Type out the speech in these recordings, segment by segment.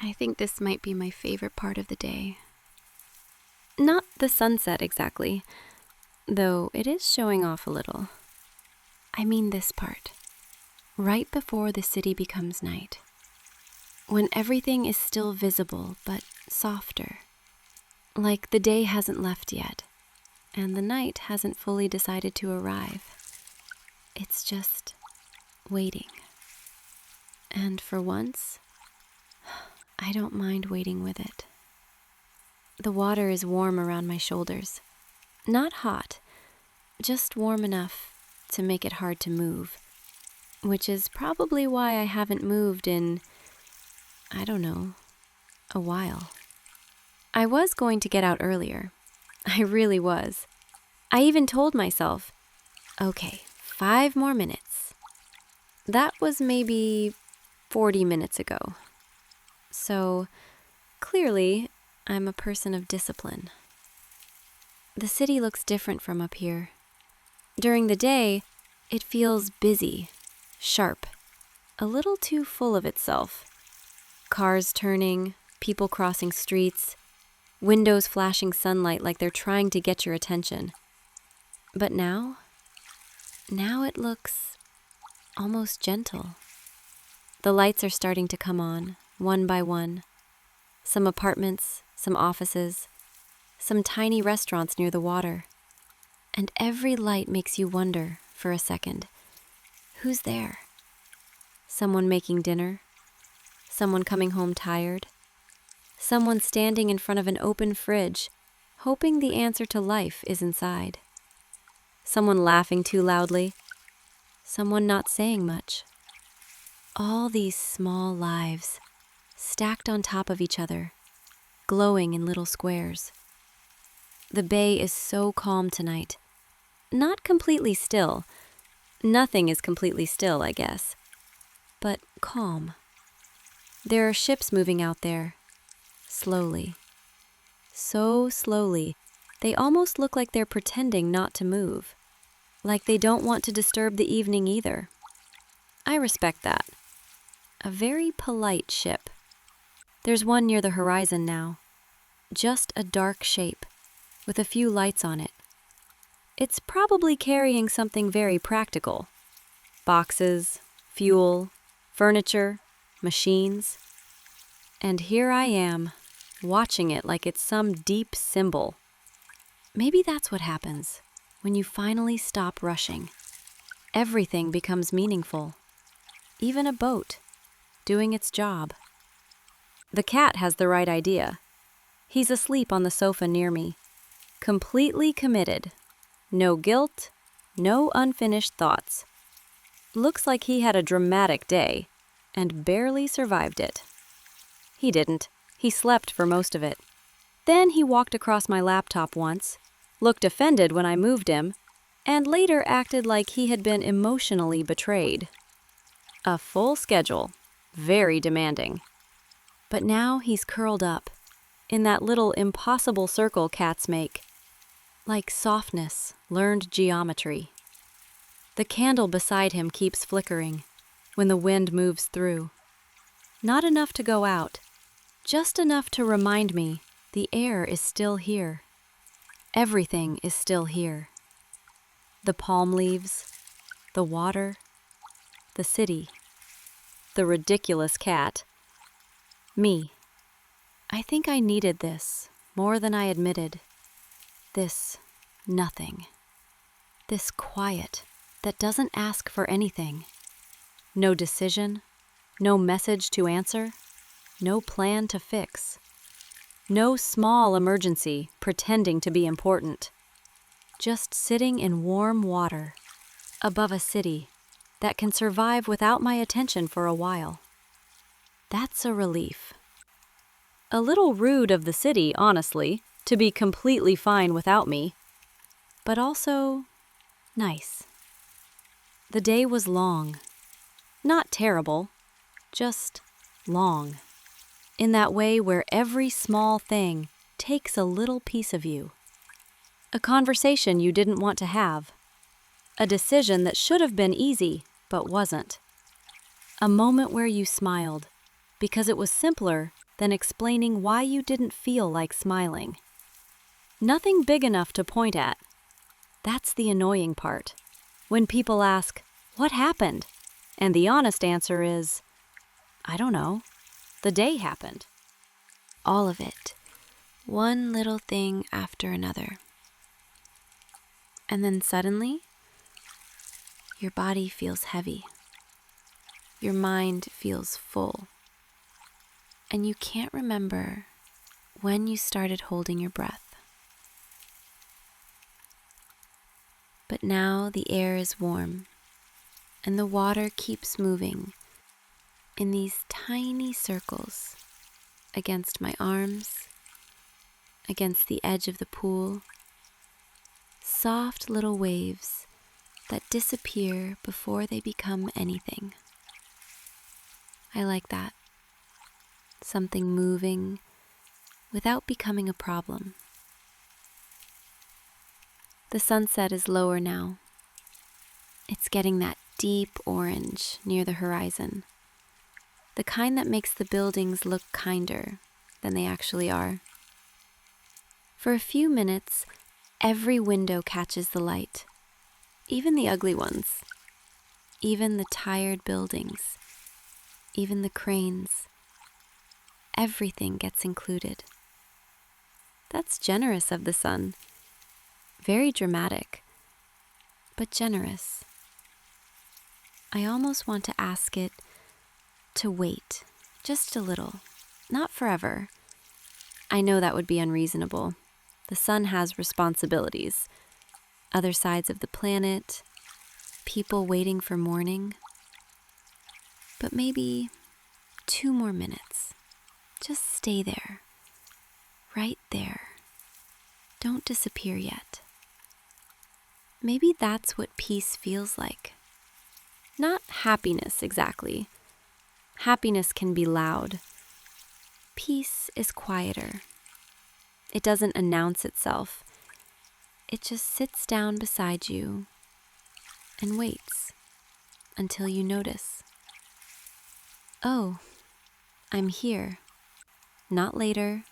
I think this might be my favorite part of the day. Not the sunset exactly, though it is showing off a little. I mean this part, right before the city becomes night, when everything is still visible but softer, like the day hasn't left yet, and the night hasn't fully decided to arrive. It's just waiting. And for once, I don't mind waiting with it. The water is warm around my shoulders. Not hot, just warm enough to make it hard to move, which is probably why I haven't moved in, a while. I was going to get out earlier. I really was. I even told myself, okay, 5 more minutes. That was maybe 40 minutes ago. So, clearly, I'm a person of discipline. The city looks different from up here. During the day, it feels busy, sharp, a little too full of itself. Cars turning, people crossing streets, windows flashing sunlight like they're trying to get your attention. But now it looks almost gentle. The lights are starting to come on, one by one. Some apartments, some offices, some tiny restaurants near the water. And every light makes you wonder, for a second, who's there? Someone making dinner? Someone coming home tired? Someone standing in front of an open fridge, hoping the answer to life is inside? Someone laughing too loudly? Someone not saying much? All these small lives, stacked on top of each other, glowing in little squares. The bay is so calm tonight. Not completely still. Nothing is completely still, I guess. But calm. There are ships moving out there. Slowly. So slowly, they almost look like they're pretending not to move. Like they don't want to disturb the evening either. I respect that. A very polite ship. There's one near the horizon now. Just a dark shape, with a few lights on it. It's probably carrying something very practical. Boxes, fuel, furniture, machines. And here I am, watching it like it's some deep symbol. Maybe that's what happens when you finally stop rushing. Everything becomes meaningful. Even a boat, doing its job. The cat has the right idea. He's asleep on the sofa near me, completely committed. No guilt, no unfinished thoughts. Looks like he had a dramatic day and barely survived it. He didn't. He slept for most of it. Then he walked across my laptop once, looked offended when I moved him, and later acted like he had been emotionally betrayed. A full schedule, very demanding. But now he's curled up, in that little impossible circle cats make, like softness, learned geometry. The candle beside him keeps flickering when the wind moves through. Not enough to go out, just enough to remind me the air is still here. Everything is still here. The palm leaves, the water, the city, the ridiculous cat, me. I think I needed this more than I admitted. This nothing. This quiet that doesn't ask for anything. No decision, no message to answer, no plan to fix. No small emergency pretending to be important. Just sitting in warm water above a city that can survive without my attention for a while. That's a relief. A little rude of the city, honestly, to be completely fine without me, but also nice. The day was long. Not terrible, just long. In that way where every small thing takes a little piece of you. A conversation you didn't want to have. A decision that should have been easy, but wasn't. A moment where you smiled, because it was simpler than explaining why you didn't feel like smiling. Nothing big enough to point at. That's the annoying part. When people ask, "What happened?" and the honest answer is, "I don't know. The day happened." All of it. One little thing after another. And then suddenly, your body feels heavy. Your mind feels full. And you can't remember when you started holding your breath. But now the air is warm, and the water keeps moving in these tiny circles against my arms, against the edge of the pool, soft little waves that disappear before they become anything. I like that. Something moving without becoming a problem. The sunset is lower now. It's getting that deep orange near the horizon, the kind that makes the buildings look kinder than they actually are. For a few minutes, every window catches the light, even the ugly ones, even the tired buildings, even the cranes. Everything gets included. That's generous of the sun. Very dramatic, but generous. I almost want to ask it to wait just a little, not forever. I know that would be unreasonable. The sun has responsibilities, other sides of the planet, people waiting for morning. But maybe 2 more minutes. Just stay there, right there. Don't disappear yet. Maybe that's what peace feels like. Not happiness exactly. Happiness can be loud. Peace is quieter. It doesn't announce itself. It just sits down beside you and waits until you notice. Oh, I'm here. Not later,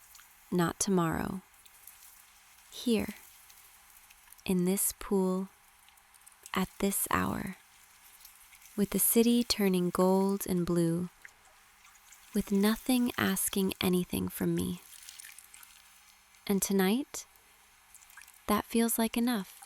not tomorrow. Here, in this pool, at this hour, with the city turning gold and blue, with nothing asking anything from me. And tonight, that feels like enough.